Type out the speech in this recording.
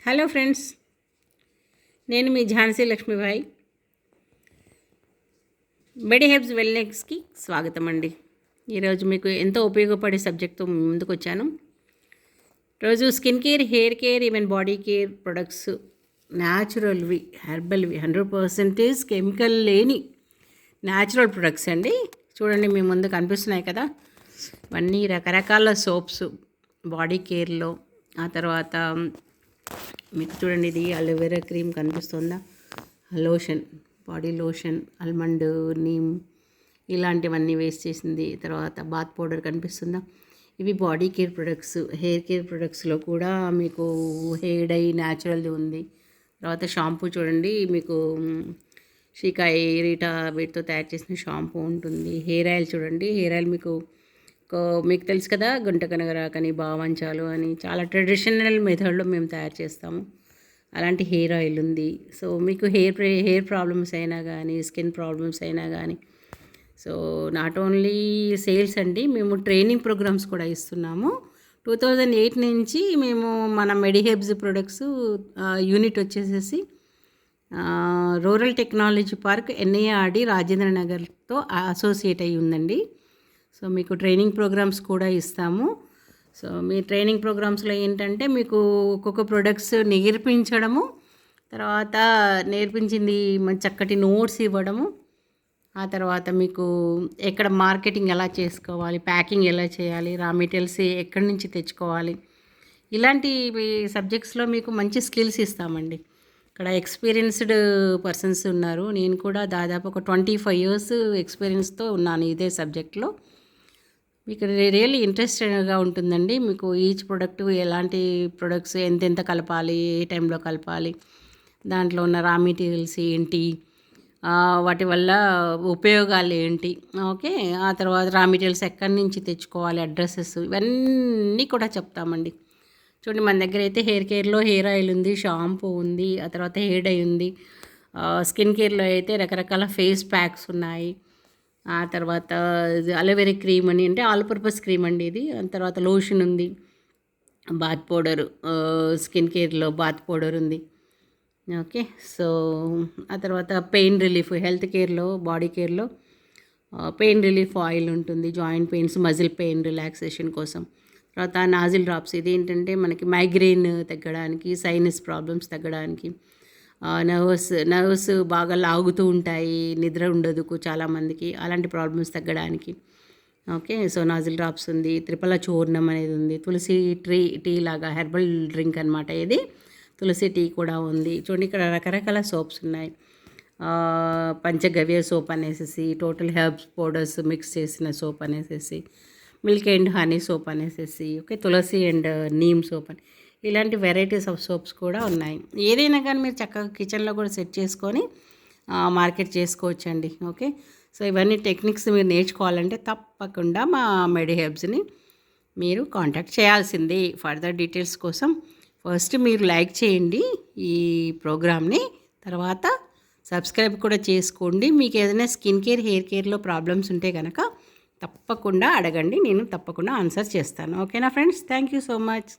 Hello friends, నేను మీ ఝాన్సీ లక్ష్మీబాయి. మెడిహెబ్స్ వెల్నెస్కి స్వాగతం అండి. ఈరోజు మీకు ఎంతో ఉపయోగపడే సబ్జెక్ట్తో ముందుకు వచ్చాను. రోజు skin care, hair care, even body care products, న్యాచురల్వి, హెర్బల్వి, 100% కెమికల్ లేని న్యాచురల్ ప్రొడక్ట్స్ అండి. చూడండి, మీ ముందు కనిపిస్తున్నాయి కదా, ఇవన్నీ రకరకాల సోప్స్ బాడీ కేర్లో. ఆ తర్వాత మీకు చూడండి, ఇది అలోవెరా క్రీమ్ కనిపిస్తుందా, lotion, body lotion, almond, neem ఇలాంటివన్నీ వేస్ట్ చేసింది. తర్వాత బాత్ పౌడర్ కనిపిస్తుందా, ఇవి body care products. Hair care ప్రొడక్ట్స్లో కూడా మీకు హెయిర్ డై న్యాచురల్ది ఉంది. తర్వాత షాంపూ చూడండి, మీకు షీకాయి, రీటా వీటితో తయారు చేసిన షాంపూ ఉంటుంది. హెయిర్ ఆయిల్ చూడండి, హెయిర్ ఆయిల్ మీకు తెలుసు కదా, గుంట కనగరాకని, బావంచాలు అని చాలా ట్రెడిషనల్ మెథడ్లో మేము తయారు చేస్తాము. అలాంటి హెయిర్ ఆయిల్ ఉంది. సో మీకు హెయిర్ ప్రాబ్లమ్స్ అయినా కానీ, స్కిన్ ప్రాబ్లమ్స్ అయినా కానీ, సో నాట్ ఓన్లీ సేల్స్ అండి, మేము ట్రైనింగ్ ప్రోగ్రామ్స్ కూడా ఇస్తున్నాము. 2008 నుంచి మేము మన మెడిహెబ్స్ ప్రొడక్ట్స్ యూనిట్ వచ్చేసేసి rural technology park, NARD, Rajendra నగర్తో అసోసియేట్ అయ్యి ఉందండి. సో మీకు ట్రైనింగ్ ప్రోగ్రామ్స్ కూడా ఇస్తాము. సో మీ ట్రైనింగ్ ప్రోగ్రామ్స్లో ఏంటంటే మీకు ఒక్కొక్క ప్రొడక్ట్స్ నేర్పించడము, తర్వాత నేర్పించింది చక్కటి నోట్స్ ఇవ్వడము, ఆ తర్వాత మీకు ఎక్కడ మార్కెటింగ్ ఎలా చేసుకోవాలి, ప్యాకింగ్ ఎలా చేయాలి, రా మెటీరియల్స్ ఎక్కడి నుంచి తెచ్చుకోవాలి, ఇలాంటి సబ్జెక్ట్స్లో మీకు మంచి స్కిల్స్ ఇస్తామండి. ఇక్కడ ఎక్స్పీరియన్స్డ్ పర్సన్స్ ఉన్నారు. నేను కూడా దాదాపు ఒక 25 years ఎక్స్పీరియన్స్తో ఉన్నాను ఇదే సబ్జెక్ట్లో. మీకు రియల్లీ ఇంట్రెస్టెడ్గా ఉంటుందండి. మీకు ఈచ్ ప్రొడక్ట్, ఎలాంటి ప్రొడక్ట్స్ ఎంతెంత కలపాలి, ఏ టైంలో కలపాలి, దాంట్లో ఉన్న రా మెటీరియల్స్ ఏంటి, వాటి వల్ల ఉపయోగాలు ఏంటి, ఓకే, ఆ తర్వాత రా మెటీరియల్స్ ఎక్కడి నుంచి తెచ్చుకోవాలి, అడ్రసెస్, ఇవన్నీ కూడా చెప్తామండి. చూడండి, మన దగ్గర అయితే హెయిర్ కేర్లో హెయిర్ ఆయిల్ ఉంది, షాంపూ ఉంది, ఆ తర్వాత హెయిర్ డై ఉంది. స్కిన్ కేర్లో అయితే రకరకాల ఫేస్ ప్యాక్స్ ఉన్నాయి. ఆ తర్వాత అలోవెరా క్రీమ్ అని, అంటే ఆల్ పర్పస్ క్రీమ్ అండి ఇది. ఆ తర్వాత లోషన్ ఉంది, బాత్ పౌడర్, స్కిన్ కేర్లో బాత్ పౌడర్ ఉంది, ఓకే. సో ఆ తర్వాత పెయిన్ రిలీఫ్, హెల్త్ కేర్లో, బాడీ కేర్లో పెయిన్ రిలీఫ్ ఆయిల్ ఉంటుంది, joint pains, muscle pain relaxation కోసం. తర్వాత నాజిల్ డ్రాప్స్, ఇది ఏంటంటే మనకి మైగ్రెయిన్ తగ్గడానికి, సైనస్ ప్రాబ్లమ్స్ తగ్గడానికి, నర్వ్స్ బాగా లాగుతూ ఉంటాయి, నిద్ర ఉండదు చాలామందికి, అలాంటి ప్రాబ్లమ్స్ తగ్గడానికి, ఓకే. సో నాజిల్ డ్రాప్స్ ఉంది, త్రిఫల చూర్ణం అనేది ఉంది, తులసి టీ లాగా హెర్బల్ డ్రింక్ అనమాట ఇది, తులసి టీ కూడా ఉంది. చూడండి, ఇక్కడ రకరకాల సోప్స్ ఉన్నాయి. పంచగవ్య సోప్ అనేసి, టోటల్ హెర్బ్స్ పౌడర్స్ మిక్స్ చేసిన సోప్ అనేసి, మిల్క్ అండ్ హనీ సోప్ అనేసి, okay, tulsi and neem soap అని, ఇలాంటి వెరైటీస్ ఆఫ్ సోప్స్ కూడా ఉన్నాయి. ఏదైనా కానీ మీరు చక్కగా కిచెన్లో కూడా సెట్ చేసుకొని మార్కెట్ చేసుకోవచ్చండి, ఓకే. సో ఇవన్నీ టెక్నిక్స్ మీరు నేర్చుకోవాలంటే తప్పకుండా మా మెడిహెబ్స్ని మీరు కాంటాక్ట్ చేయాల్సింది. ఫర్దర్ డీటెయిల్స్ కోసం ఫస్ట్ మీరు లైక్ చేయండి ఈ ప్రోగ్రామ్ని, తర్వాత సబ్స్క్రైబ్ కూడా చేసుకోండి. మీకు ఏదైనా స్కిన్ కేర్, హెయిర్ కేర్లో ప్రాబ్లమ్స్ ఉంటే కనుక తప్పకుండా అడగండి, నేను తప్పకుండా ఆన్సర్ చేస్తాను. ఓకేనా friends, thank you so much.